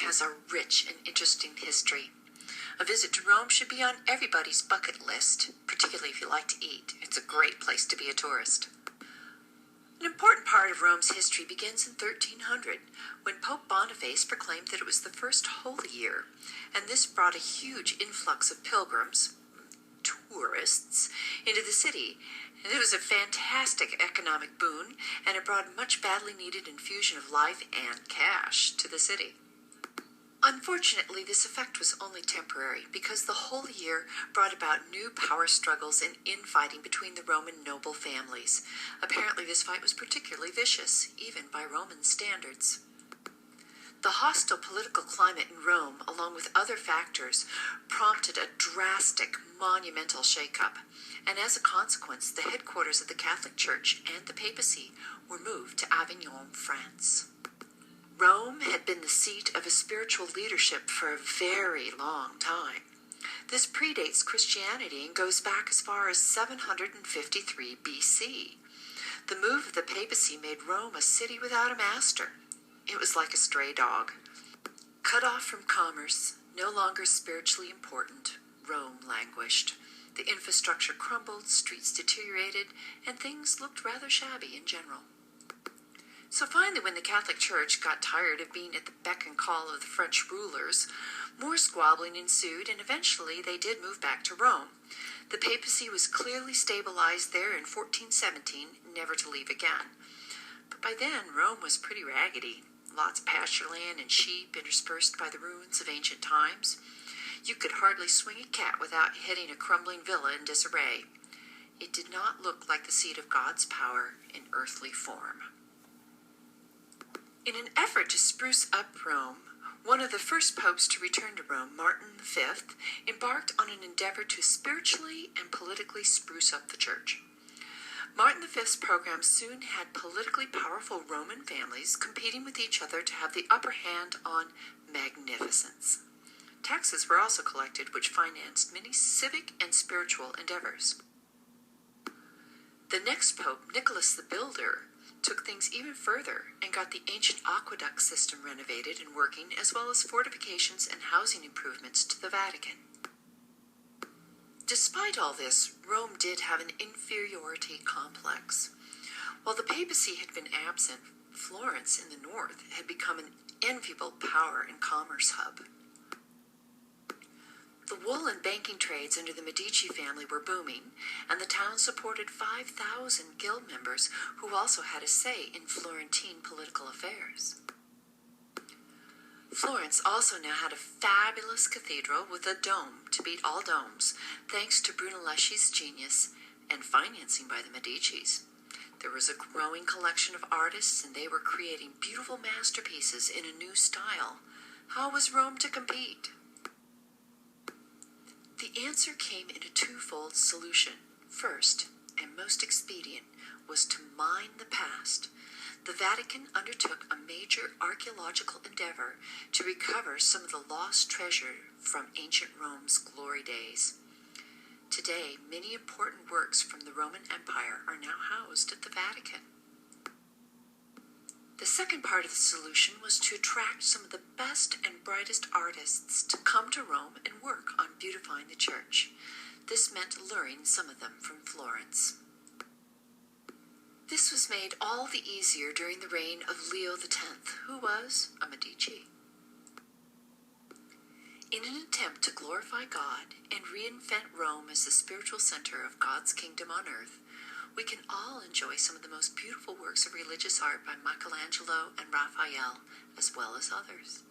has a rich and interesting history. A visit to Rome should be on everybody's bucket list, particularly if you like to eat. It's a great place to be a tourist. An important part of Rome's history begins in 1300, when Pope Boniface proclaimed that it was the first holy year, and this brought a huge influx of pilgrims, tourists, into the city. And it was a fantastic economic boon, and it brought a much badly needed infusion of life and cash to the city. Unfortunately, this effect was only temporary, because the holy year brought about new power struggles and infighting between the Roman noble families. Apparently this fight was particularly vicious, even by Roman standards. The hostile political climate in Rome, along with other factors, prompted a drastic, monumental shakeup, and as a consequence, the headquarters of the Catholic Church and the papacy were moved to Avignon, France. Rome had been the seat of a spiritual leadership for a very long time. This predates Christianity and goes back as far as 753 BC. The move of the papacy made Rome a city without a master. It was like a stray dog. Cut off from commerce, no longer spiritually important, Rome languished. The infrastructure crumbled, streets deteriorated, and things looked rather shabby in general. So finally, when the Catholic Church got tired of being at the beck and call of the French rulers, more squabbling ensued, and eventually they did move back to Rome. The papacy was clearly stabilized there in 1417, never to leave again. But by then, Rome was pretty raggedy. Lots of pasture land and sheep interspersed by the ruins of ancient times. You could hardly swing a cat without hitting a crumbling villa in disarray. It did not look like the seat of God's power in earthly form. In an effort to spruce up Rome, one of the first popes to return to Rome, Martin V, embarked on an endeavor to spiritually and politically spruce up the church. Martin V's program soon had politically powerful Roman families competing with each other to have the upper hand on magnificence. Taxes were also collected, which financed many civic and spiritual endeavors. The next pope, Nicholas the Builder, took things even further and got the ancient aqueduct system renovated and working, as well as fortifications and housing improvements to the Vatican. Despite all this, Rome did have an inferiority complex. While the papacy had been absent, Florence in the north had become an enviable power and commerce hub. The wool and banking trades under the Medici family were booming, and the town supported 5,000 guild members who also had a say in Florentine political affairs. Florence also now had a fabulous cathedral with a dome to beat all domes, thanks to Brunelleschi's genius and financing by the Medicis. There was a growing collection of artists, and they were creating beautiful masterpieces in a new style. How was Rome to compete? The answer came in a twofold solution. First, and most expedient, was to mine the past. The Vatican undertook a major archaeological endeavor to recover some of the lost treasure from ancient Rome's glory days. Today, many important works from the Roman Empire are now housed at the Vatican. The second part of the solution was to attract some of the best and brightest artists to come to Rome and work on beautifying the church. This meant luring some of them from Florence. This was made all the easier during the reign of Leo X, who was a Medici. In an attempt to glorify God and reinvent Rome as the spiritual center of God's kingdom on earth, we can all enjoy some of the most beautiful works of religious art by Michelangelo and Raphael, as well as others.